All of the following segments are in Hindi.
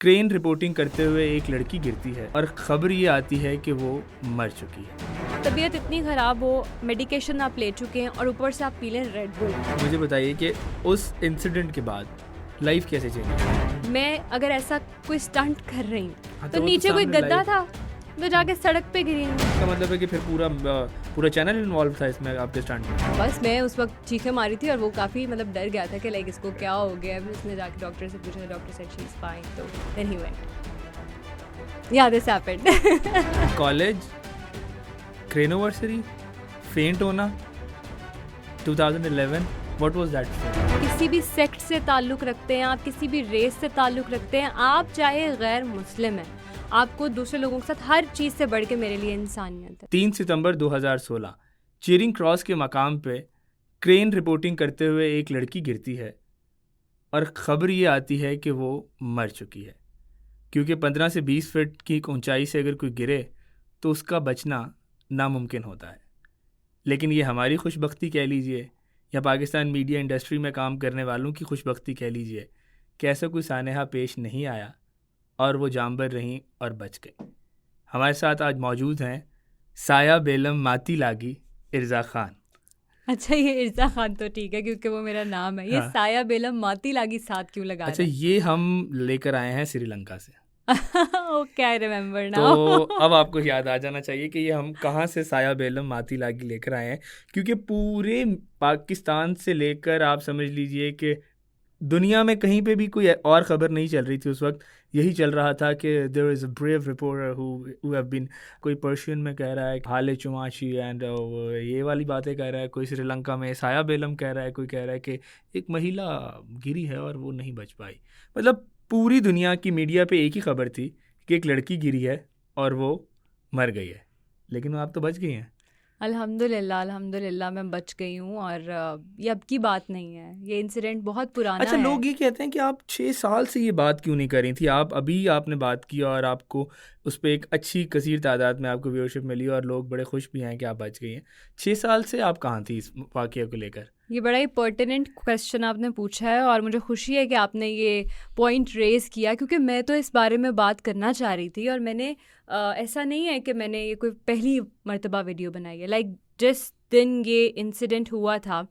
क्रेन रिपोर्टिंग करते हुए एक लड़की गिरती है और खबर ये आती है कि वो मर चुकी है। तबीयत इतनी ख़राब हो, मेडिकेशन आप ले चुके हैं और ऊपर से आप पी लें रेड बुल। मुझे बताइए कि उस इंसिडेंट के बाद लाइफ कैसे चेंज हुई? मैं अगर ऐसा कोई स्टंट कर रही हूँ हाँ, तो वो नीचे कोई सामने गद्दा live- था तो जाके सड़क पे गिरी हूँ। इसका मतलब है कि फिर पूरा चैनल इन्वॉल्व था इसमें आपके स्टंट में। बस मैं उस वक्त चीखें मारी थी और वो काफ़ी मतलब डर गया था कि लाइक इसको क्या हो गया है। उसने जाके डॉक्टर से पूछा, doctor said she is fine, तो देन ही वेंट। या दिस हैपेंड। कॉलेज क्रेनोवर्सरी फेंट होना 2011 व्हाट वाज दैट? किसी भी सेक्ट से ताल्लुक़ रखते हैं आप, किसी भी रेस से ताल्लुक़ रखते हैं आप, चाहे गैर मुस्लिम हैं, आपको दूसरे लोगों के साथ हर चीज़ से बढ़ के मेरे लिए इंसानियत है। 3 सितंबर 2016 चीरिंग क्रॉस के मकाम पे क्रेन रिपोर्टिंग करते हुए एक लड़की गिरती है और ख़बर ये आती है कि वो मर चुकी है, क्योंकि 15 से 20 फीट की ऊंचाई से अगर कोई गिरे तो उसका बचना नामुमकिन होता है। लेकिन ये हमारी खुशबख्ती कह लीजिए या पाकिस्तान मीडिया इंडस्ट्री में काम करने वालों की खुशबख्ती कह लीजिए कि ऐसा कोई सानेहा पेश नहीं आया और वो जानबर रहीं और बच गई। हमारे साथ आज मौजूद हैं साया बेलम माती लागी इर्जा खान। अच्छा, ये इर्जा खान तो ठीक है क्योंकि वो मेरा नाम है। ये हाँ। साया बेलम माती लागी साथ क्यों लगा अच्छा, ये हम लेकर आए हैं श्रीलंका से। ओके, आई रिमेम्बर तो नाउ। अब आपको याद आ जाना चाहिए कि ये हम कहाँ से साया बेलम माती लागी लेकर आए हैं, क्योंकि पूरे पाकिस्तान से लेकर आप समझ लीजिए कि दुनिया में कहीं पे भी कोई और ख़बर नहीं चल रही थी उस वक्त। यही चल रहा था कि there is a brave reporter who have been, कोई पर्शियन में कह रहा है हाले चुमाशी एंड ये वाली बातें कह रहा है, कोई श्रीलंका में साया बेलम कह रहा है, कोई कह रहा है कि एक महिला गिरी है और वो नहीं बच पाई। मतलब पूरी दुनिया की मीडिया पे एक ही खबर थी कि एक लड़की गिरी है और वो मर गई है, लेकिन आप तो बच गई हैं। अल्हम्दुलिल्लाह, अल्हम्दुलिल्लाह मैं बच गई हूँ। और ये अब की बात नहीं है, ये इंसिडेंट बहुत पुराना अच्छा, है। लोग ये कहते हैं कि आप 6 साल से ये बात क्यों नहीं कर रही थी? आपने बात की और आपको उस पे एक अच्छी कसीर तादाद में आपको व्यूअरशिप मिली और लोग बड़े खुश भी हैं कि आप बच गई हैं। 6 साल से आप कहाँ थी इस वाक़या को लेकर? ये बड़ा ही पर्टिनेंट क्वेश्चन आपने पूछा है और मुझे खुशी है कि आपने ये पॉइंट रेज़ किया, क्योंकि मैं तो इस बारे में बात करना चाह रही थी। और मैंने ऐसा नहीं है कि मैंने ये कोई पहली मर्तबा वीडियो बनाई है। लाइक जिस दिन ये इंसिडेंट हुआ था,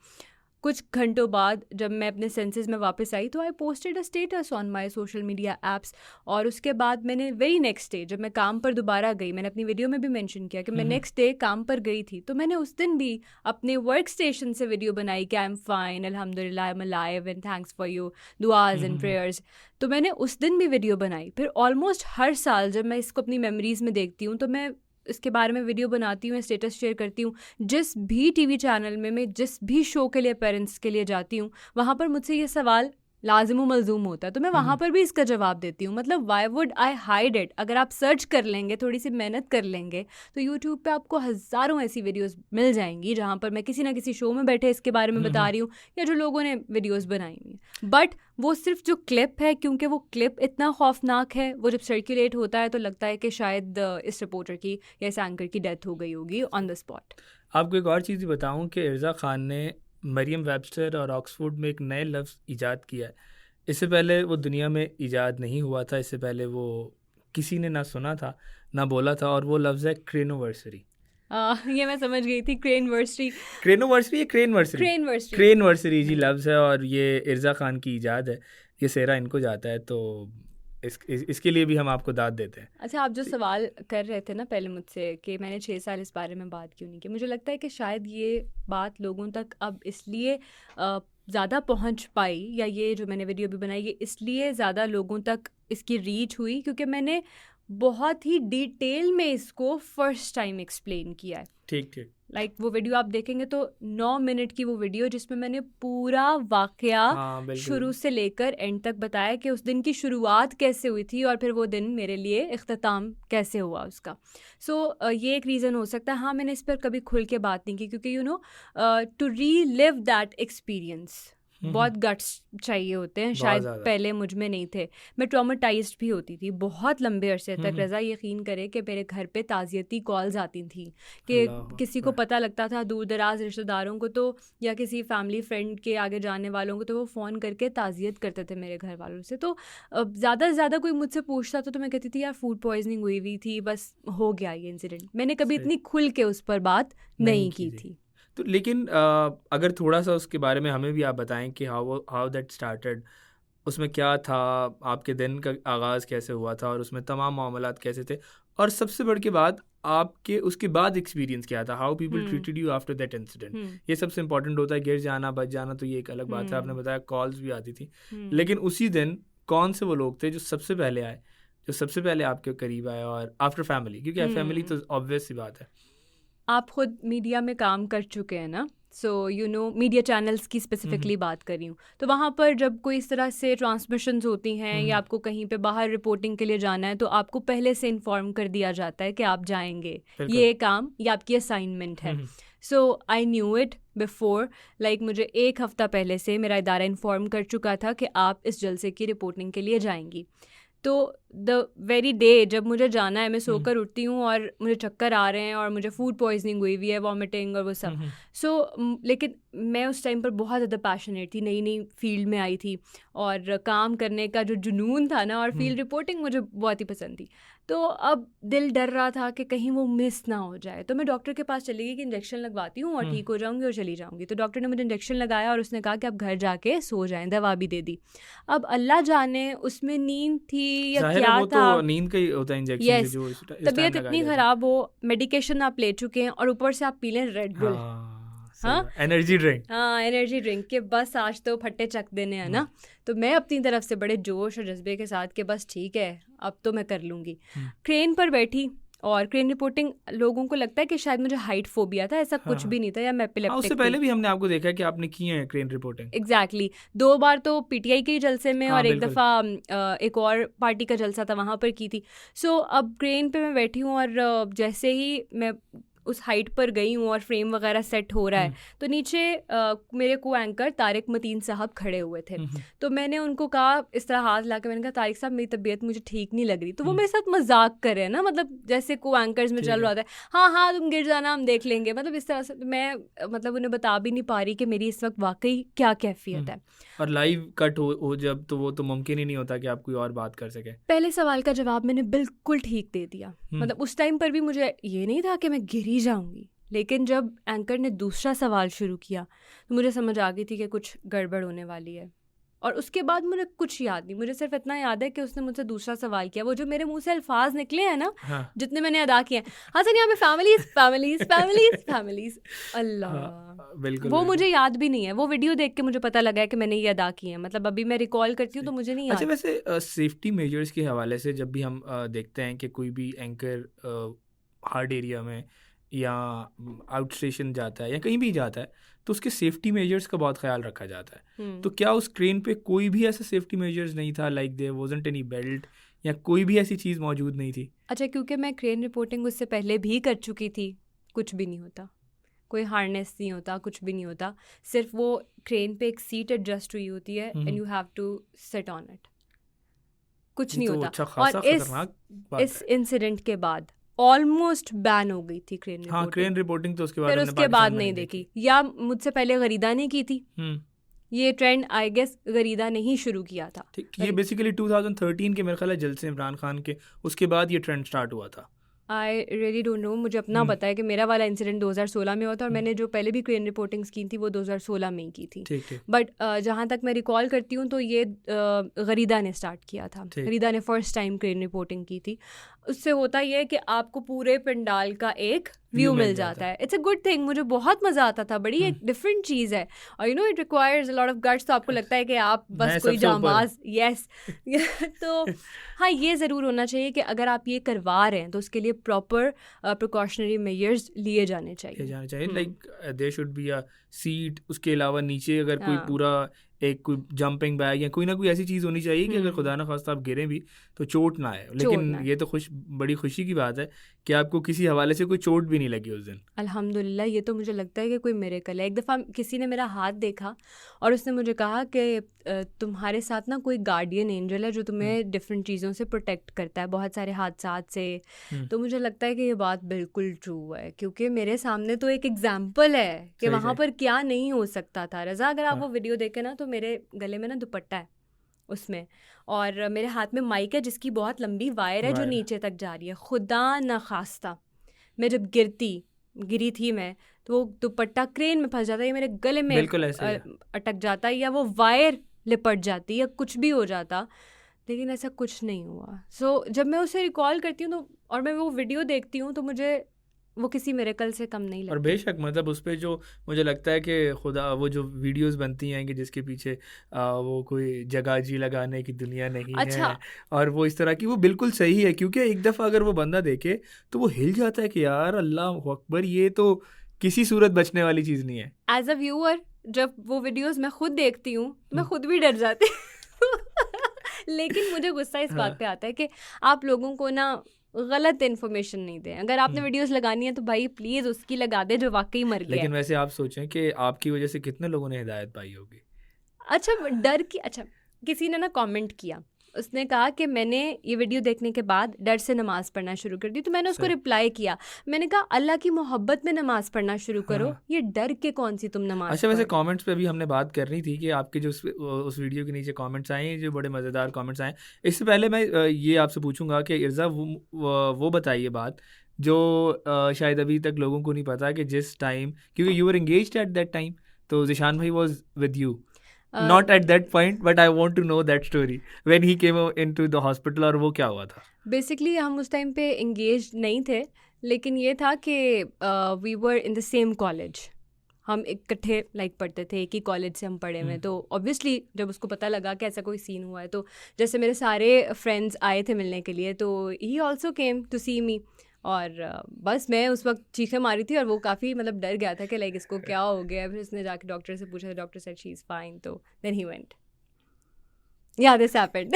कुछ घंटों बाद जब मैं अपने सेंसेस में वापस आई तो I posted a status on my social media apps. और उसके बाद मैंने वेरी नेक्स्ट डे जब मैं काम पर दोबारा गई, मैंने अपनी वीडियो में भी मेंशन किया कि मैं नेक्स्ट डे काम पर गई थी, तो मैंने उस दिन भी अपने वर्क स्टेशन से वीडियो बनाई कि आई एम फाइन, अल्हम्दुलिल्लाह, I am alive and thanks for you दुआज एंड प्रेयर्स। तो मैंने उस दिन भी वीडियो बनाई। फिर ऑलमोस्ट हर साल जब मैं इसको अपनी मेमोरीज़ में देखती हूँ तो मैं इसके बारे में वीडियो बनाती हूँ, स्टेटस शेयर करती हूँ। जिस भी टीवी चैनल में मैं जिस भी शो के लिए पेरेंट्स के लिए जाती हूँ, वहाँ पर मुझसे ये सवाल लाजिम मलजूम होता है, तो मैं वहाँ पर भी इसका जवाब देती हूँ। मतलब why would I hide it? अगर आप सर्च कर लेंगे, थोड़ी सी मेहनत कर लेंगे, तो यूट्यूब पे आपको हज़ारों ऐसी वीडियोस मिल जाएंगी जहाँ पर मैं किसी ना किसी शो में बैठे इसके बारे में बता रही हूँ या जो लोगों ने वीडियोस बनाई हुई हैं। बट वो सिर्फ जो क्लिप है, क्योंकि वो क्लिप इतना खौफनाक है, वो जब सर्कुलेट होता है तो लगता है कि शायद इस रिपोर्टर की या इस एंकर की डेथ हो गई होगी ऑन द स्पॉट। आपको एक और चीज़ बताऊं कि इर्जा खान ने मरियम वेबस्टर और ऑक्सफोर्ड में एक नए लफ्ज़ ईजाद किया है। इससे पहले वो दुनिया में ईजाद नहीं हुआ था, इससे पहले वो किसी ने ना सुना था ना बोला था, और वो लफ्ज़ है क्रेनोवर्सरी। ये मैं समझ गई थी, क्रेनवर्सरी। क्रेनोवर्सरी या क्रेनवर्सरी? क्रेनवर्सरी। क्रेनवर्सरी जी लफ्ज़ है और ये इर्जा खान की ईजाद है, ये सेहरा इनको जाता है, तो इसके लिए भी हम आपको दाद देते हैं। अच्छा, आप जो सवाल कर रहे थे ना पहले मुझसे कि मैंने 6 साल इस बारे में बात क्यों नहीं की, मुझे लगता है कि शायद ये बात लोगों तक अब इसलिए ज़्यादा पहुंच पाई, या ये जो मैंने वीडियो भी बनाई ये इसलिए ज़्यादा लोगों तक इसकी रीच हुई क्योंकि मैंने बहुत ही डिटेल में इसको फर्स्ट टाइम एक्सप्लेन किया है। ठीक ठीक। लाइक वो वीडियो आप देखेंगे तो 9 मिनट की वो वीडियो, जिसमें मैंने पूरा वाकया हाँ, बिल्कुल। शुरू से लेकर एंड तक बताया कि उस दिन की शुरुआत कैसे हुई थी और फिर वो दिन मेरे लिए इख्तिताम कैसे हुआ उसका। सो ये एक रीज़न हो सकता है। हाँ, मैंने इस पर कभी खुल के बात नहीं की क्योंकि to relive that experience बहुत गट्स चाहिए होते हैं, बहुत शायद ज़्यादा। पहले मुझ में नहीं थे। मैं ट्रॉमेटाइज्ड भी होती थी बहुत लंबे अरसे तक। रज़ा यकीन करे कि मेरे घर पे ताज़ियती कॉल्स आती थी कि अल्लाह किसी को अकबर। पता लगता था दूर दराज रिश्तेदारों को तो, या किसी फैमिली फ्रेंड के आगे जाने वालों को, तो वो फ़ोन करके ताज़ियत करते थे मेरे घर वालों से। तो ज़्यादा से ज़्यादा कोई मुझसे पूछता तो मैं कहती थी यार फूड पॉइजनिंग हुई हुई थी, बस हो गया ये इंसिडेंट। मैंने कभी सही। इतनी खुल के उस पर बात नहीं की थी। तो लेकिन अगर थोड़ा सा उसके बारे में हमें भी आप बताएं कि हाउ दैट स्टार्टेड, उसमें क्या था, आपके दिन का आगाज़ कैसे हुआ था और उसमें तमाम मामलात कैसे थे, और सबसे बड़ के बाद आपके उसके बाद एक्सपीरियंस क्या था, how people treated you after that incident. ये सबसे इंपॉर्टेंट होता है। गिर जाना बच जाना तो ये एक अलग बात है, आपने बताया कॉल्स भी आती थी, लेकिन उसी दिन कौन से वो लोग थे जो सबसे पहले आए, जो सबसे पहले आपके करीब आए, और आफ्टर फैमिली, क्योंकि फैमिली तो ऑब्वियस सी बात है। आप खुद मीडिया में काम कर चुके हैं ना, so you know media channels की स्पेसिफिकली बात कर रही हूँ, तो वहाँ पर जब कोई इस तरह से ट्रांसमिशंस होती हैं या आपको कहीं पे बाहर रिपोर्टिंग के लिए जाना है, तो आपको पहले से इन्फॉर्म कर दिया जाता है कि आप जाएंगे, ये काम ये आपकी असाइनमेंट है। So I knew it before, like मुझे एक हफ़्ता पहले से मेरा इदारा इन्फॉर्म कर चुका था कि आप इस जलसे की रिपोर्टिंग के लिए जाएंगी। तो द वेरी डे जब मुझे जाना है, मैं सोकर उठती हूँ और मुझे चक्कर आ रहे हैं और मुझे फूड पॉइजनिंग हुई हुई है, वॉमिटिंग और वो सब। लेकिन मैं उस टाइम पर बहुत ज़्यादा पैशनेट थी, नई नई फील्ड में आई थी और काम करने का जो जुनून था ना, और फील्ड रिपोर्टिंग मुझे बहुत ही पसंद थी। तो अब दिल डर रहा था कि कहीं वो मिस ना हो जाए, तो मैं डॉक्टर के पास चली गई कि इंजेक्शन लगवाती हूँ और ठीक हो जाऊँगी और चली जाऊँगी। तो डॉक्टर ने मुझे इंजेक्शन लगाया और उसने कहा कि आप घर जाके सो जाएं, दवा भी दे दी। अब अल्लाह जाने उसमें नींद थी या क्या वो था, तो नींद का ही होता है इंजेक्शन यस, जो इस टाइम तबीयत लगाया इतनी जाता है। ख़राब हो, मेडिकेशन आप ले चुके हैं और ऊपर से आप पी लें रेड बुल, हाँ, एनर्जी ड्रिंक, हाँ एनर्जी ड्रिंक के बस आज तो फट्टे चक देने हैं ना। तो मैं अपनी तरफ से बड़े जोश और जज्बे के साथ कि बस ठीक है अब तो मैं कर लूँगी। क्रेन पर बैठी और क्रेन रिपोर्टिंग, लोगों को लगता है कि शायद मुझे हाइट फोबिया था, ऐसा कुछ भी नहीं था, या मैं एपिलेप्टिक उससे पहले भी हमने आपको देखा है कि आपने की है क्रेन रिपोर्टिंग। एग्जैक्टली 2 बार तो पीटीआई के जलसे में और एक दफ़ा एक और पार्टी का जलसा था वहाँ पर की थी। सो अब क्रेन पे मैं बैठी हूँ और जैसे ही मैं उस हाइट पर गई हूँ और फ्रेम वगैरह सेट हो रहा है, तो नीचे मेरे को एंकर तारिक मतीन साहब खड़े हुए थे। तो मैंने उनको कहा, इस तरह हाथ ला के मैंने कहा तारिक साहब मेरी तबीयत मुझे ठीक नहीं लग रही। तो वो मेरे साथ मजाक करे ना, मतलब जैसे को एंकर्स में चल रहा था, हाँ हाँ तुम गिर जाना हम देख लेंगे, मतलब इस तरह से। मैं मतलब उन्हें बता भी नहीं पा रही कि मेरी इस वक्त वाकई क्या कैफियत है। और लाइव कट हो जब, तो वो तो मुमकिन ही नहीं होता कि आप कोई और बात कर सके। पहले सवाल का जवाब मैंने बिल्कुल ठीक दे दिया, मतलब उस टाइम पर भी मुझे ये नहीं था कि मैं गिरी जाऊंगी। लेकिन जब एंकर ने दूसरा सवाल शुरू किया तो मुझे समझ आ गई थी कि कुछ गड़बड़ होने वाली है। और उसके बाद मुझे कुछ याद नहीं, मुझे सिर्फ इतना याद है कि उसने मुझसे दूसरा सवाल किया। वो जो मेरे मुंह से अल्फाज निकले हैं ना, जितने मैंने अदा किए हैं, हसन यहाँ पे फैमिलीज फैमिलीज फैमिलीज फैमिलीज, अल्लाह बिल्कुल वो मुझे याद भी नहीं है। वो वीडियो देख के मुझे पता लगा है कि मैंने ये अदा किए हैं, मतलब अभी मैं रिकॉल करती हूँ तो मुझे नहीं याद। अच्छा, वैसे सेफ्टी मेजर्स के हवाले से जब भी हम देखते हैं कि कोई भी एंकर हार्ड एरिया में या आउट स्टेशन जाता है या कहीं भी जाता है, तो उसके सेफ्टी मेजर्स का बहुत ख्याल रखा जाता है। तो क्या उस ट्रेन पे कोई भी ऐसा सेफ्टी मेजर्स नहीं था, like there wasn't any belt या कोई भी ऐसी चीज़ मौजूद नहीं थी? अच्छा, क्योंकि मैं क्रेन रिपोर्टिंग उससे पहले भी कर चुकी थी, कुछ भी नहीं होता, कोई हार्नेस नहीं होता, कुछ भी नहीं होता। सिर्फ वो क्रेन पे एक सीट एडजस्ट हुई होती है and you have to sit on it, कुछ नहीं होता। अच्छा, और इस इंसिडेंट के बाद ऑलमोस्ट बैन हो गई थी क्रेन रिपोर्टिंग। हाँ, क्रेन रिपोर्टिंग तो उसके बाद फिर उसके बाद नहीं देखी, या मुझसे पहले गरीदा ने की थी। ये ट्रेंड आई गेस गरीदा ने ही शुरू किया था। ये बेसिकली 2013 के मेरे ख्याल है जलसे इमरान खान के, उसके बाद ये ट्रेंड स्टार्ट हुआ था। आई रियली डोंट नो, मुझे अपना पता है कि मेरा वाला इंसिडेंट 2016 में हुआ था और मैंने जो पहले भी क्रेन रिपोर्टिंग्स की थी वो 2016 में ही की थी। बट जहाँ तक मैं रिकॉल करती हूँ तो ये गरीदा ने स्टार्ट किया था। गरीदा ने फर्स्ट टाइम क्रेन रिपोर्टिंग की थी। उससे होता ये है कि आपको पूरे पंडाल का एक व्यू मिल जाता है। इट्स अ गुड थिंग, मुझे बहुत मज़ा आता था, बड़ी एक डिफरेंट चीज़ है। और you know it requires a lot of guts, तो आपको लगता है कि आप बस कोई जांबाज, यस तो हाँ, ये ज़रूर होना चाहिए कि अगर आप ये करवा रहे हैं तो उसके लिए प्रॉपर प्रिकॉशनरी मेजर्स लिए जाने चाहिए। Like there should be a seat, उसके अलावा नीचे अगर कोई पूरा एक कोई जंपिंग बैग या कोई ना कोई ऐसी चीज़ होनी चाहिए कि अगर खुदा न खास्ता आप गिरें भी तो चोट ना आए। लेकिन ये तो बड़ी खुशी की बात है कि आपको किसी हवाले से कोई चोट भी नहीं लगी उस दिन। अल्हम्दुलिल्लाह, ये तो मुझे लगता है कि कोई मिरेकल है। एक दफ़ा किसी ने मेरा हाथ देखा और उसने मुझे कहा कि तुम्हारे साथ ना कोई गार्डियन एंजल है जो तुम्हें डिफरेंट चीज़ों से प्रोटेक्ट करता है, बहुत सारे हादसात से। तो मुझे लगता है कि ये बात बिल्कुल ट्रू है, क्योंकि मेरे सामने तो एक एग्जाम्पल है कि वहाँ पर क्या नहीं हो सकता था। रज़ा, अगर आप वो वीडियो देखें ना, तो मेरे गले में ना दुपट्टा है उसमें, और मेरे हाथ में माइक है जिसकी बहुत लंबी वायर है जो नीचे तक जा रही है। खुदा न खास्ता मैं जब गिरी थी मैं, तो वो दुपट्टा क्रेन में फंस जाता है या मेरे गले में अटक जाता है या वो वायर लिपट जाती या कुछ भी हो जाता, लेकिन ऐसा कुछ नहीं हुआ। सो जब मैं उसे रिकॉल करती हूँ तो और मैं वो वीडियो देखती हूँ तो मुझे वो किसी मिरेकल से कम नहीं लगती। और बेशक मतलब उस पर जो मुझे लगता है कि खुदा वो जो वीडियोस बनती हैं कि जिसके पीछे वो कोई जगाजी लगाने की दुनिया नहीं है और वो इस तरह की, वो बिल्कुल सही है, क्योंकि एक दफ़ा अगर वो बंदा देखे तो वो हिल जाता है कि यार अल्लाह अकबर, ये तो किसी सूरत बचने वाली चीज़ नहीं है। एज अ व्यूअर जब वो वीडियोस मैं खुद देखती हूँ मैं खुद भी डर जाती हूँ लेकिन मुझे गुस्सा इस बात पे आता है कि आप लोगों को ना गलत इन्फॉर्मेशन नहीं दें। अगर आपने वीडियोस लगानी है तो भाई प्लीज़ उसकी लगा दे जो वाकई मर गया। लेकिन वैसे आप सोचें कि आपकी वजह से कितने लोगों ने हिदायत पाई होगी। अच्छा किसी ने ना कमेंट किया, उसने कहा कि मैंने ये वीडियो देखने के बाद डर से नमाज़ पढ़ना शुरू कर दी। तो मैंने उसको रिप्लाई किया, मैंने कहा अल्लाह की मोहब्बत में नमाज़ पढ़ना शुरू करो, ये डर के कौन सी तुम नमाज़। अच्छा, वैसे कमेंट्स पे भी हमने बात करनी थी कि आपके जो उस वीडियो के नीचे कमेंट्स आए जो बड़े मज़ेदार कमेंट्स आए। इससे पहले मैं ये आपसे पूछूंगा कि इर्ज़ा वो बताइए बात जो शायद अभी तक लोगों को नहीं पता कि जिस टाइम, क्योंकि you were engaged at that time, तो ज़िशान भाई was with you not at that point, but I want to know that story when he came into the hospital, और वो क्या हुआ था। बेसिकली हम उस टाइम पे एंगेज नहीं थे, लेकिन ये था कि we were in the same college, हम इकट्ठे पढ़ते थे, एक ही कॉलेज से हम पढ़े हुए। तो ऑब्वियसली जब उसको पता लगा कि ऐसा कोई सीन हुआ है, तो जैसे मेरे सारे फ्रेंड्स आए थे मिलने के लिए, तो ही ऑल्सो केम टू सी मी, और बस मैं उस वक्त चीखें मारी थी और वो काफ़ी डर गया था कि इसको क्या हो गया। फिर उसने जाके डॉक्टर से पूछा, doctor said she is fine, तो देन ही वेंट, या दिस हैपेंड।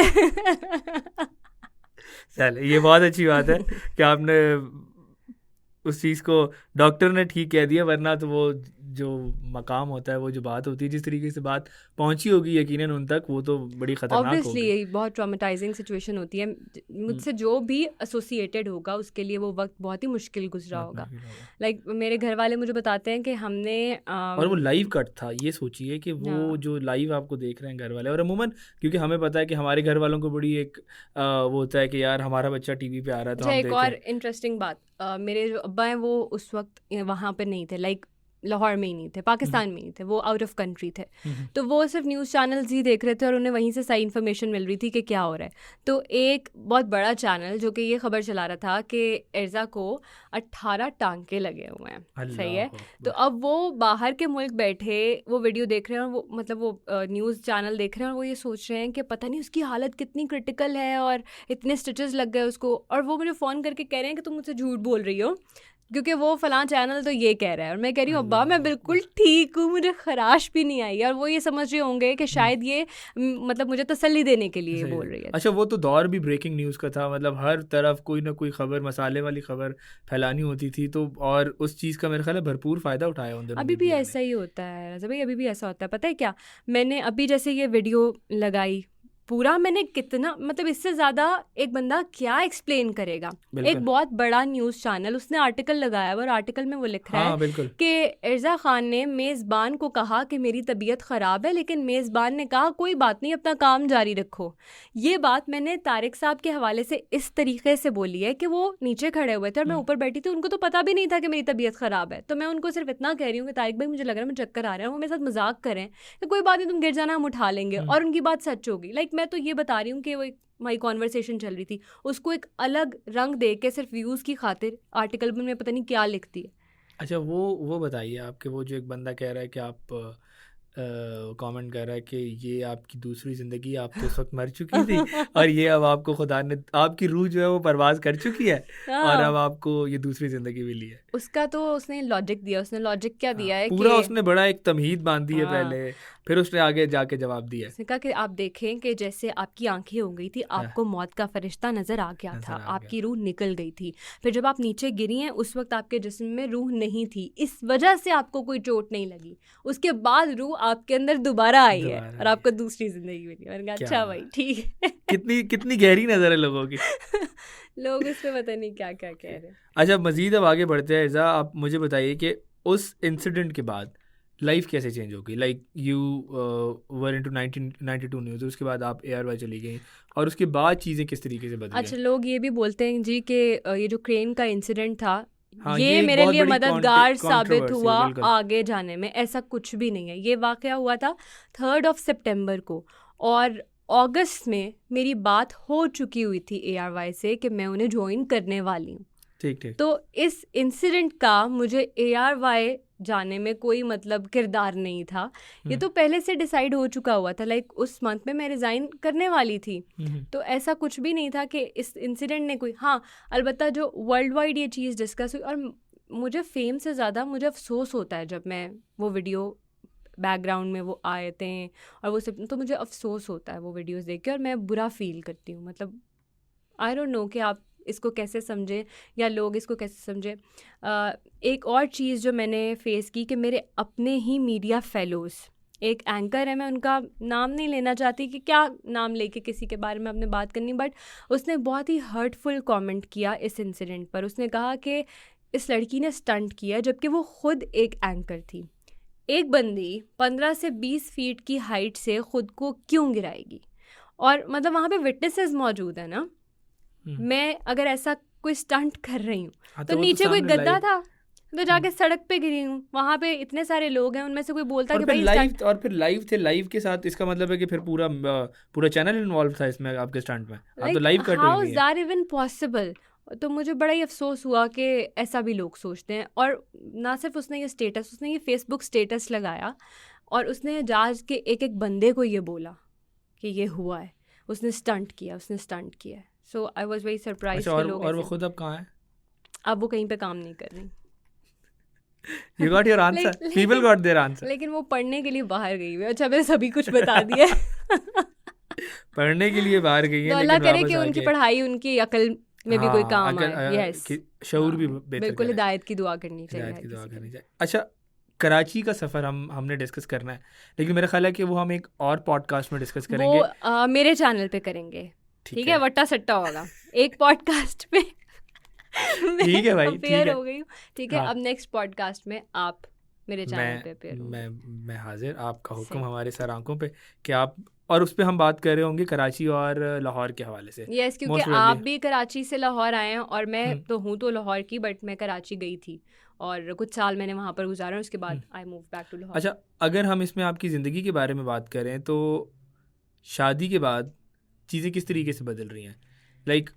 चल, ये बहुत अच्छी बात है कि आपने उस चीज़ को डॉक्टर ने ठीक कह दिया, वरना तो वो जो मकाम होता है, वो जो बात होती है, जिस तरीके से बात पहुंची होगी यकीनन उन तक, वो तो बड़ी खतरनाक होगी। ऑब्वियसली यही बहुत ट्रॉमेटाइजिंग सिचुएशन होती है। मुझसे जो भी एसोसिएटेड होगा उसके लिए वो वक्त बहुत ही मुश्किल गुजरा होगा। मेरे घर वाले मुझे बताते हैं कि हमने और वो लाइव कट था, ये सोचिए कि वो जो लाइव आपको देख रहे हैं घर वाले, और अमूमन क्योंकि हमें पता है कि हमारे घर वालों को बड़ी एक वो होता है कि यार हमारा बच्चा टीवी पे आ रहा है तो हम देखें। एक और इंटरेस्टिंग बात, मेरे जो अब्बा हैं वो उस वक्त वहाँ पे नहीं थे, लाहौर में ही नहीं थे, पाकिस्तान में ही थे, वो आउट ऑफ कंट्री थे। तो वो सिर्फ न्यूज़ चैनल्स ही देख रहे थे और उन्हें वहीं से सही इन्फॉर्मेशन मिल रही थी कि क्या हो रहा है। तो एक बहुत बड़ा चैनल जो कि ये खबर चला रहा था कि इर्ज़ा को 18 टांके लगे हुए हैं, सही है। तो अब वो बाहर के मुल्क बैठे वो वीडियो देख रहे हैं, और वो न्यूज़ चैनल देख रहे हैं, और वो ये सोच रहे हैं कि पता नहीं उसकी हालत कितनी क्रिटिकल है और इतने स्टिचेस लग गए उसको। और वो मुझे फ़ोन करके कह रहे हैं कि तुम मुझसे झूठ बोल रही हो, क्योंकि वो फलां चैनल तो ये कह रहा है। और मैं कह रही हूँ अब्बा मैं बिल्कुल ठीक हूँ, मुझे खराश भी नहीं आई। और वो ये समझ रहे होंगे कि शायद ये मुझे तसल्ली देने के लिए बोल रही है। अच्छा, वो तो दौर भी ब्रेकिंग न्यूज़ का था, हर तरफ कोई ना कोई खबर, मसाले वाली खबर फैलानी होती थी, तो और उस चीज़ का मेरे ख्याल है भरपूर फ़ायदा उठाया उन दिनों। अभी भी ऐसा ही होता है रज़ा भाई, अभी भी ऐसा होता है। पता है क्या, मैंने अभी जैसे ये वीडियो लगाई, पूरा मैंने कितना इससे ज़्यादा एक बंदा क्या एक्सप्लेन करेगा। एक बहुत बड़ा न्यूज़ चैनल उसने आर्टिकल लगाया और आर्टिकल में वो लिख रहा है कि इर्ज़ा खान ने मेज़बान को कहा कि मेरी तबीयत ख़राब है, लेकिन मेज़बान ने कहा कोई बात नहीं, अपना काम जारी रखो। ये बात मैंने तारिक साहब के हवाले से इस तरीके से बोली है कि वो नीचे खड़े हुए थे और मैं ऊपर बैठी थी, उनको तो पता भी नहीं था कि मेरी तबीयत ख़राब है। तो मैं उनको सिर्फ इतना कह रही हूँ कि तारिक भाई मुझे लग रहा है मुझे चक्कर आ रहा है, वो मेरे साथ मजाक करें कि कोई बात नहीं तुम गिर जाना, हम उठा लेंगे, और उनकी बात सच होगी। मैं तो ये बता रही हूँ कि वो एक हमारी कॉन्वर्सेशन चल रही थी, उसको एक अलग रंग दे के सिर्फ व्यूज़ की खातिर आर्टिकल में पता नहीं क्या लिखती है। अच्छा, वो बताइए आपके वो जो एक बंदा कह रहा है कि आप कमेंट कर रहा है कि ये आपकी दूसरी ज़िंदगी, आप तो उस वक्त मर चुकी थी और ये अब आपको खुदा ने, आपकी रूह जो है वो परवाज़ कर चुकी है और अब आपको ये दूसरी ज़िंदगी मिली है। उसका तो उसने लॉजिक दिया, उसने लॉजिक क्या दिया है पूरा उसने बड़ा एक तमहीद बांधी है पहले, फिर उसने आगे जाके जवाब दिया। उसने कहा कि आप देखें कि जैसे आपकी आंखें हो गई थी, आपको मौत का फरिश्ता नजर आ गया था, आपकी रूह निकल गई थी, फिर जब आप नीचे गिरी हैं उस वक्त आपके जिस्म में रूह नहीं थी, इस वजह से आपको कोई चोट नहीं लगी, उसके बाद रूह आपके अंदर दोबारा आई है और आपको दूसरी जिंदगी मिली। मैंने कहा अच्छा भाई ठीक है। कितनी कितनी गहरी नजर है लोगों की। लोग इस पे पता नहीं क्या क्या कह रहे हैं। अच्छा, मजीद अब आगे बढ़ते हैं। इज़ा, आप मुझे बताइए कि उस इंसिडेंट के बाद लाइफ कैसे चेंज हो गई? Like you were into 1992 news, उसके बाद आप ARY चली गई और उसके बाद चीज़ें किस तरीके से बदली? अच्छा, लोग ये भी बोलते हैं जी कि ये जो क्रेन का इंसिडेंट था, हाँ, ये एक मेरे बहुत लिए बड़ी मददगार साबित controversy हुआ है, बिल्कुल। आगे जाने में। ऐसा कुछ भी नहीं है। ये वाकया हुआ था 3 सितंबर को और अगस्त में मेरी बात हो चुकी हुई थी ARY से कि मैं उन्हें ज्वाइन करने वाली हूँ। ठीक ठीक। तो इस इंसिडेंट का मुझे ARY जाने में कोई मतलब किरदार नहीं था। ये तो पहले से डिसाइड हो चुका हुआ था। लाइक उस मंथ में मैं रिज़ाइन करने वाली थी। तो ऐसा कुछ भी नहीं था कि इस इंसिडेंट ने कोई, हाँ अलबत्ता जो वर्ल्ड वाइड ये चीज़ डिस्कस हुई, और मुझे फेम से ज़्यादा मुझे अफसोस होता है जब मैं वो वीडियो बैकग्राउंड में वो आए थे और वो सब, तो मुझे अफसोस होता है वो वीडियोस देख के और मैं बुरा फील करती हूँ। मतलब आई डोंट नो कि आप इसको कैसे समझे या लोग इसको कैसे समझे। एक और चीज़ जो मैंने फेस की कि मेरे अपने ही मीडिया फेलोज़, एक एंकर है, मैं उनका नाम नहीं लेना चाहती कि क्या नाम लेके किसी के बारे में आपने बात करनी, बट उसने बहुत ही हर्टफुल कमेंट किया इस इंसिडेंट पर। उसने कहा कि इस लड़की ने स्टंट किया जबकि वो खुद एक एंकर थी। एक बंदी 15 से 20 फीट की हाइट से खुद को क्यों गिराएगी? और मतलब वहाँ पे विटनेसेस मौजूद है ना। मैं अगर ऐसा कोई स्टंट कर रही हूँ तो नीचे कोई गद्दा था तो जाके सड़क पे गिरी हूँ, वहाँ पे इतने सारे लोग हैं, उनमें से कोई बोलता कि भाई लाइव, और फिर लाइव थे, लाइव के साथ इसका मतलब है कि फिर पूरा चैनल इन्वॉल्व था इसमें आपके स्टंट में। आप तो live cut how is that even possible? तो मुझे बड़ा ही अफसोस हुआ कि ऐसा भी लोग सोचते हैं। और ना सिर्फ उसने ये फेसबुक स्टेटस लगाया और उसने जाज के एक एक बंदे को ये बोला कि ये हुआ है, उसने स्टंट किया है। So I was very surprise. और वो खुद अब कहाँ है? अब वो कहीं पे काम नहीं कर रही। You got your answer. People got their answer. लेकिन वो पढ़ने के लिए बाहर गई हुई है। अच्छा, मैंने सभी कुछ बता दिया। पढ़ने के लिए बाहर गई है, तो अल्लाह करे कि उनकी पढ़ाई, उनकी अकल में भी कोई काम आए। यस, शऊर भी बेहतर, बिल्कुल हिदायत की दुआ करनी चाहिए। अच्छा, कराची का सफ़र हमने डिस्कस करना है, लेकिन मेरा ख्याल है कि वो हम एक और पॉडकास्ट में डिस्कस करेंगे। वो मेरे चैनल पे करेंगे, ठीक है? वट्टा सट्टा होगा एक पॉडकास्ट पे। ठीक है भाई, ठीक है, हो गई, ठीक है। अब नेक्स्ट पॉडकास्ट में आप मेरे चैनल पे अपेयर होंगे। मैं हाजिर, आपका हुक्म हमारे सर आंखों पे कि आप, और उस पे हम बात कर रहे होंगे कराची और लाहौर के हवाले से। यस, क्योंकि आप भी कराची से लाहौर आए हैं और मैं तो हूँ तो लाहौर की, बट मैं कराची गई थी और कुछ साल मैंने वहाँ पर गुजारा, उसके बाद I move back to Lahore. अच्छा, अगर हम इसमें आपकी ज़िंदगी के बारे में बात करें तो शादी के बाद चीज़ें किस तरीके से बदल रही हैं? लाइक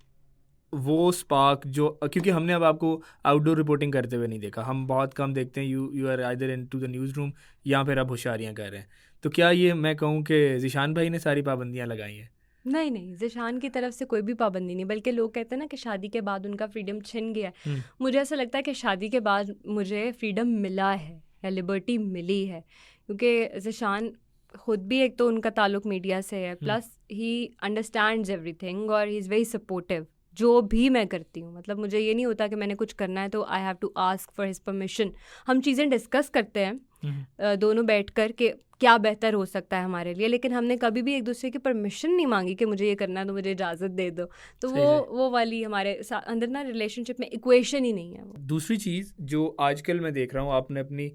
वो स्पार्क जो, क्योंकि हमने अब आपको आउटडोर रिपोर्टिंग करते हुए नहीं देखा, हम बहुत कम देखते हैं। You are either into the news room या फिर आप होशियारियाँ कर रहे हैं। तो क्या ये मैं कहूँ कि ज़ीशान भाई ने सारी पाबंदियाँ लगाई हैं? नहीं, ज़ीशान की तरफ से कोई भी पाबंदी नहीं, बल्कि लोग कहते हैं ना कि शादी के बाद उनका फ्रीडम छिन गया है। मुझे ऐसा लगता है कि शादी के बाद मुझे फ्रीडम मिला है या लिबर्टी मिली है, क्योंकि ज़ीशान खुद भी, एक तो उनका ताल्लुक मीडिया से है, प्लस ही अंडरस्टैंड्स एवरीथिंग और ही इज़ वेरी सपोर्टिव जो भी मैं करती हूँ। मतलब मुझे ये नहीं होता कि मैंने कुछ करना है तो I have to ask for his permission. हम चीज़ें डिस्कस करते हैं दोनों बैठ कर कि क्या बेहतर हो सकता है हमारे लिए, लेकिन हमने कभी भी एक दूसरे की परमिशन नहीं मांगी कि मुझे ये करना है तो मुझे इजाज़त दे दो। तो वो वाली हमारे अंदर ना रिलेशनशिप में इक्वेशन ही नहीं है वो। दूसरी चीज़ जो आजकल मैं देख रहा हूँ, आपने अपनी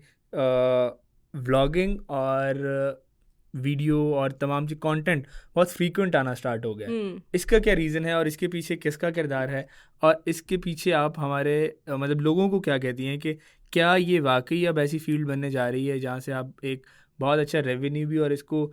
व्लॉगिंग और वीडियो और तमाम चीज़ कंटेंट बहुत फ्रीक्वेंट आना स्टार्ट हो गया। इसका क्या रीज़न है और इसके पीछे किसका किरदार है, और इसके पीछे आप हमारे मतलब लोगों को क्या कहती हैं कि क्या ये वाकई अब ऐसी फील्ड बनने जा रही है जहाँ से आप एक बहुत अच्छा रेवेन्यू भी, और इसको,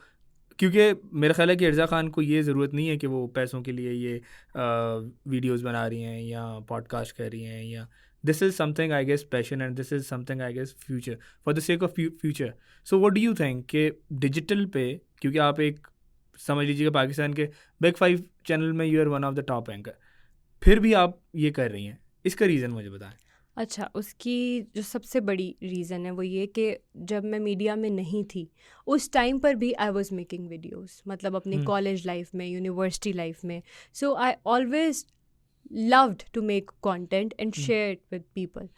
क्योंकि मेरा ख्याल है कि इर्ज़ा खान को ये ज़रूरत नहीं है कि वो पैसों के लिए ये वीडियोज़ बना रही हैं या पॉडकास्ट कर रही हैं, या this is something I guess passion, and this is something I guess future, for the sake of future. So what do you think कि डिजिटल पे, क्योंकि आप एक समझ लीजिएगा पाकिस्तान के बिग 5 चैनल में you are one of the top anchor, फिर भी आप ये कर रही हैं, इसका रीज़न मुझे बताएं। अच्छा, उसकी जो सबसे बड़ी रीज़न है वो ये कि जब मैं मीडिया में नहीं थी उस टाइम पर भी आई वाज मेकिंग वीडियोस, मतलब अपनी कॉलेज लाइफ में, यूनिवर्सिटी लाइफ में. So I always loved to make content and share it with people.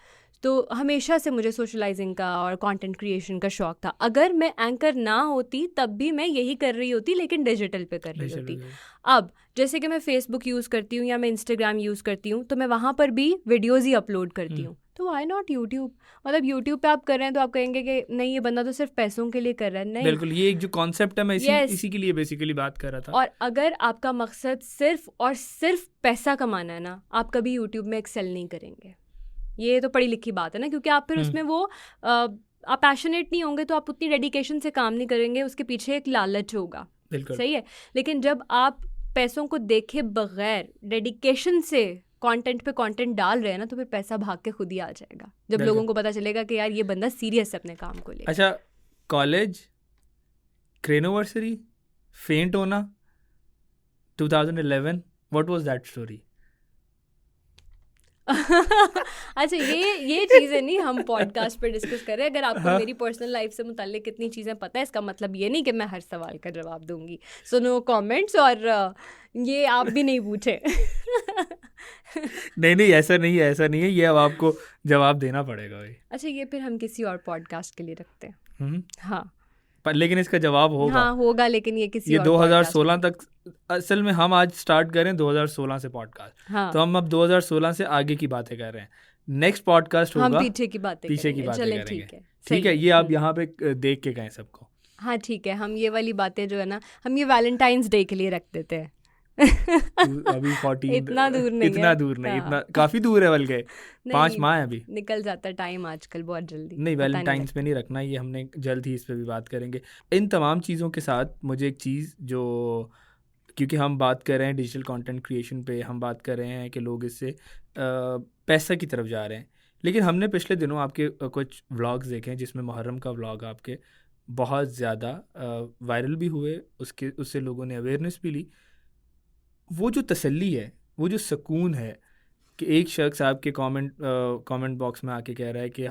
तो हमेशा से मुझे सोशलाइजिंग का और कंटेंट क्रिएशन का शौक था. अगर मैं एंकर ना होती तब भी मैं यही कर रही होती, लेकिन डिजिटल पे कर रही होती. अब जैसे कि मैं फेसबुक यूज़ करती हूँ या मैं इंस्टाग्राम यूज़ करती हूँ, तो मैं वहाँ पर भी वीडियोज़ ही अपलोड करती हूँ. तो व्हाई नॉट यूट्यूब? मतलब यूट्यूब पे आप कर रहे हैं तो आप कहेंगे कि नहीं, ये बंदा तो सिर्फ पैसों के लिए कर रहा है. नहीं, बिल्कुल, ये एक जो कॉन्सेप्ट है मैं इसी के लिए बेसिकली बात कर रहा था. और अगर आपका मकसद सिर्फ और सिर्फ पैसा कमाना है ना, आप कभी यूट्यूब में एक्सेल नहीं करेंगे. ये तो पढ़ी लिखी बात है ना, क्योंकि आप फिर उसमें वो आप पैशनेट नहीं होंगे तो आप उतनी डेडिकेशन से काम नहीं करेंगे, उसके पीछे एक लालच होगा. सही है. लेकिन जब आप पैसों को देखे बगैर डेडिकेशन से कंटेंट पे कंटेंट डाल रहे हैं ना, तो फिर पैसा भाग के खुद ही आ जाएगा जब लोगों को पता चलेगा कि यार ये बंदा सीरियस है अपने काम को लेकर. अच्छा, कॉलेज, क्रेनोवर्सरी, फेंट होना 2011, व्हाट वाज दैट स्टोरी? अच्छा, ये चीज़ें नहीं हम पॉडकास्ट पे डिस्कस कर रहे हैं. अगर आपको मेरी पर्सनल लाइफ से मुताल्लिक कितनी चीज़ें पता है, इसका मतलब ये नहीं कि मैं हर सवाल का जवाब दूंगी. सो नो कमेंट्स, और ये आप भी नहीं पूछे. नहीं, ऐसा नहीं है, ये अब आपको जवाब देना पड़ेगा भाई. अच्छा, ये फिर हम किसी और पॉडकास्ट के लिए रखते हैं. हाँ, पर लेकिन इसका जवाब होगा. हाँ होगा, लेकिन ये किसी ये और 2016 तक, असल में हम आज स्टार्ट करें 2016 से पॉडकास्ट. हाँ. तो हम अब 2016 से आगे की बातें कर रहे हैं. नेक्स्ट पॉडकास्ट होगा हम पीछे की बातें करेंगे. ठीक है, ये आप यहाँ पे देख के कहें सबको. हाँ ठीक है, हम ये वाली बातें जो है ना, हम ये वैलेंटाइंस डे के लिए रख देते हैं. अभी 14 इतना दूर नहीं, इतना काफी दूर है, बल्कि 5 माह है अभी. निकल जाता है टाइम आजकल बहुत जल्दी. नहीं, वैलेंटाइंस पे नहीं रखना, ये हमने जल्द ही इस पे भी बात करेंगे. इन तमाम चीज़ों के साथ मुझे एक चीज़ जो, क्योंकि हम बात कर रहे हैं डिजिटल कंटेंट क्रिएशन पे, हम बात कर रहे हैं कि लोग इससे पैसा की तरफ जा रहे हैं, लेकिन हमने पिछले दिनों आपके कुछ व्लॉग्स देखे हैं जिसमें मुहर्रम का व्लॉग आपके बहुत ज़्यादा वायरल भी हुए, उससे लोगों ने अवेयरनेस भी ली. वो जो तसल्ली है, वो जो सुकून है कि एक शख्स आपके कमेंट बॉक्स में आके कह रहा है कि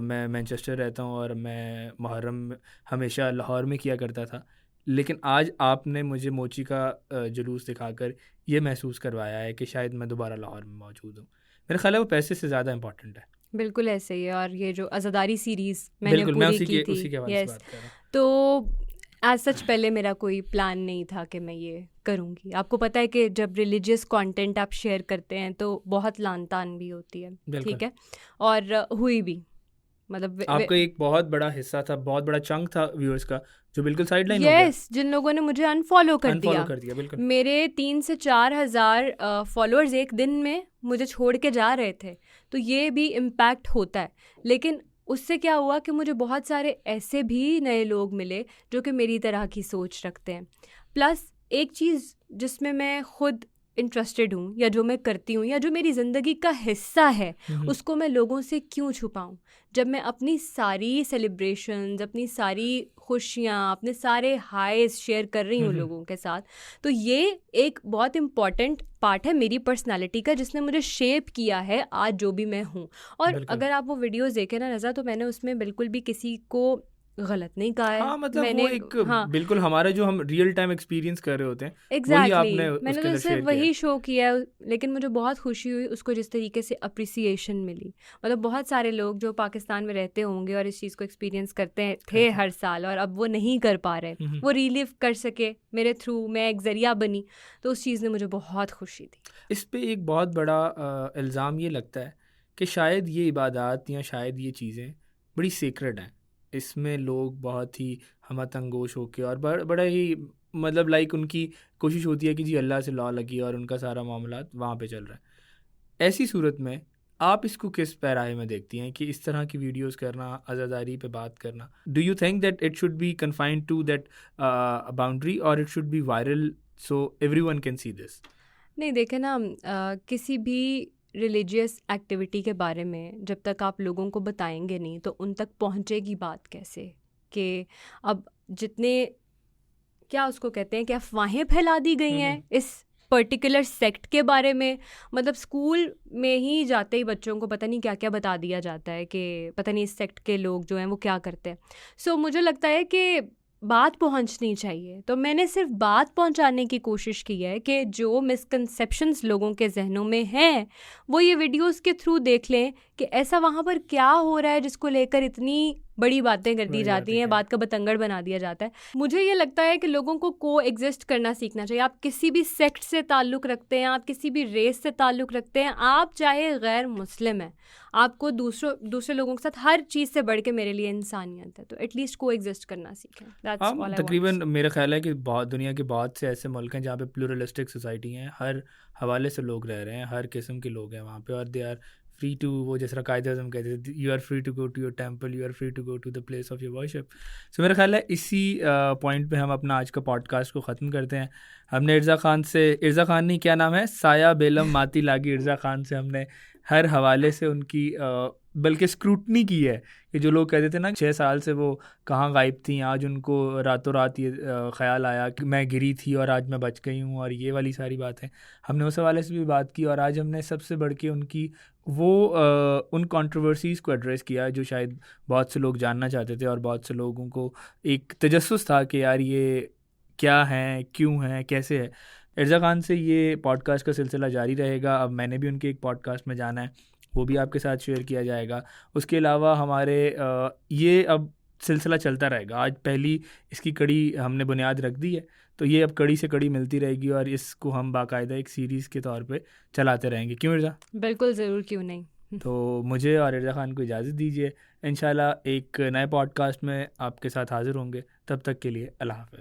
मैं मैनचेस्टर रहता हूँ और मैं मुहर्रम हमेशा लाहौर में किया करता था, लेकिन आज आपने मुझे मोची का जुलूस दिखाकर ये महसूस करवाया है कि शायद मैं दोबारा लाहौर में मौजूद हूँ. मेरा ख्याल है वो पैसे से ज़्यादा इम्पोर्टेंट है. बिल्कुल ऐसे ही है. और ये जो अज़ादारी सीरीज़ मैंने पूरी की थी, उसी के बारे में बात कर रहा हूँ. तो एज सच पहले मेरा कोई प्लान नहीं था कि मैं ये करूँगी. आपको पता है कि जब रिलीजियस कंटेंट आप शेयर करते हैं तो बहुत लान तान भी होती है. ठीक है, और हुई भी. मतलब आपका एक बहुत बड़ा हिस्सा था, बहुत बड़ा चंक था व्यूअर्स का जो बिल्कुल साइडलाइन हो गया. जिन लोगों ने मुझे अनफॉलो कर दिया. बिल्कुल. मेरे 3 से 4 हज़ार फॉलोअर्स एक दिन में मुझे छोड़ के जा रहे थे, तो ये भी इम्पैक्ट होता है. लेकिन उससे क्या हुआ कि मुझे बहुत सारे ऐसे भी नए लोग मिले जो कि मेरी तरह की सोच रखते हैं. प्लस एक चीज़ जिसमें मैं खुद इंटरेस्टेड हूँ, या जो मैं करती हूँ, या जो मेरी ज़िंदगी का हिस्सा है, उसको मैं लोगों से क्यों छुपाऊँ, जब मैं अपनी सारी सेलिब्रेशंस, अपनी सारी खुशियाँ, अपने सारे हाईज शेयर कर रही हूँ लोगों के साथ. तो ये एक बहुत इम्पॉर्टेंट पार्ट है मेरी पर्सनालिटी का, जिसने मुझे शेप किया है आज जो भी मैं हूँ. और अगर आप वो वीडियोस देखें ना नज़ा, तो मैंने उसमें बिल्कुल भी किसी को गलत नहीं कहा है. हाँ, मतलब मैंने वो एक बिल्कुल हमारा जो हम रियल टाइम एक्सपीरियंस कर रहे होते हैं, एग्जैक्टली मैंने तो सिर्फ वही शो किया. लेकिन मुझे बहुत खुशी हुई उसको जिस तरीके से अप्रिसिएशन मिली. मतलब बहुत सारे लोग जो पाकिस्तान में रहते होंगे और इस चीज़ को एक्सपीरियंस करते थे हर साल, और अब वो नहीं कर पा रहे, वो रिलीव कर सके मेरे थ्रू, मैं एक ज़रिया बनी, तो उस चीज़ ने मुझे बहुत खुशी दी. इस पर एक बहुत बड़ा इल्ज़ाम ये लगता है कि शायद ये इबादत या शायद ये चीज़ें बड़ी सीक्रेट हैं, इसमें लोग बहुत ही हमतंगोश होके और बड़ा ही मतलब लाइक उनकी कोशिश होती है कि जी अल्लाह से लॉ लगी और उनका सारा मामला वहाँ पे चल रहा है. ऐसी सूरत में आप इसको किस पैराहे में देखती हैं कि इस तरह की वीडियोस करना, आज़ादारी पे बात करना, do you think that it should be confined to that boundary और it should be viral so everyone can see this? नहीं, देखें ना, किसी भी रिलीजियस एक्टिविटी के बारे में जब तक आप लोगों को बताएंगे नहीं, तो उन तक पहुंचेगी बात कैसे? कि अब जितने क्या उसको कहते हैं कि अफवाहें फैला दी गई हैं इस पर्टिकुलर सेक्ट के बारे में, मतलब स्कूल में ही जाते ही बच्चों को पता नहीं क्या क्या बता दिया जाता है कि पता नहीं इस सेक्ट के लोग जो हैं वो क्या करते हैं। सो मुझे लगता है कि बात पहुंचनी चाहिए, तो मैंने सिर्फ बात पहुंचाने की कोशिश की है कि जो मिसकंसेप्शंस लोगों के जहनों में हैं वो ये वीडियोस के थ्रू देख लें कि ऐसा वहाँ पर क्या हो रहा है जिसको लेकर इतनी बड़ी बातें कर दी जाती हैं, बात का बतंगड़ बना दिया जाता है। मुझे ये लगता है कि लोगों को को एग्जिस्ट करना सीखना चाहिए। आप किसी भी सेक्ट से ताल्लुक़ रखते हैं, आप किसी भी रेस से ताल्लुक़ रखते हैं, आप चाहे गैर मुस्लिम हैं, आपको दूसरे लोगों के साथ हर चीज़ से बढ़ के मेरे लिए इंसानियत है, तो एटलीस्ट को एग्जिस्ट करना सीखें। हाँ, तकरीबन मेरा ख्याल है कि दुनिया के बहुत से ऐसे मुल्क हैं जहाँ पे प्लूरलिस्टिक सोसाइटी हैं, हर हवाले से लोग रह रहे हैं, हर किस्म के लोग हैं वहाँ पे, और दे आर फ्री टू, वो जिस तरह कायदे-ए-आज़म कहते थे, you are free to go to your temple, you are free to go to the place of your worship. So मेरा ख्याल है इसी पॉइंट पे हम अपना आज का पॉडकास्ट को ख़त्म करते हैं। हमने इर्ज़ा ख़ान नहीं, क्या नाम है, साया बेलम माती लागी इर्ज़ा ख़ान से हमने हर हवाले से उनकी बल्कि स्क्रूटनी की है कि जो लोग कहते थे ना 6 साल से वो कहाँ गायब थी, आज उनको रातों रात ये ख़्याल आया कि मैं गिरी थी और आज मैं बच गई हूँ, और ये वाली सारी बातें हमने उस हवाले से भी बात की। और आज हमने सबसे बढ़ के उनकी वो उन कंट्रोवर्सीज़ को एड्रेस किया जो शायद बहुत से लोग जानना चाहते थे, और बहुत से लोगों को एक तजस्सुस था कि यार ये क्या है, क्यों है, कैसे है। इर्ज़ा ख़ान से ये पॉडकास्ट का सिलसिला जारी रहेगा। अब मैंने भी उनके एक पॉडकास्ट में जाना है, वो भी आपके साथ शेयर किया जाएगा। उसके अलावा हमारे ये अब सिलसिला चलता रहेगा। आज पहली इसकी कड़ी हमने बुनियाद रख दी है, तो ये अब कड़ी से कड़ी मिलती रहेगी, और इसको हम बाकायदा एक सीरीज़ के तौर पे चलाते रहेंगे। क्यों इर्ज़ा? बिल्कुल, ज़रूर, क्यों नहीं। तो मुझे और इर्ज़ा ख़ान को इजाज़त दीजिए। इंशाल्लाह एक नए पॉडकास्ट में आपके साथ हाज़िर होंगे। तब तक के लिए अल्लाह हाफ़िज़।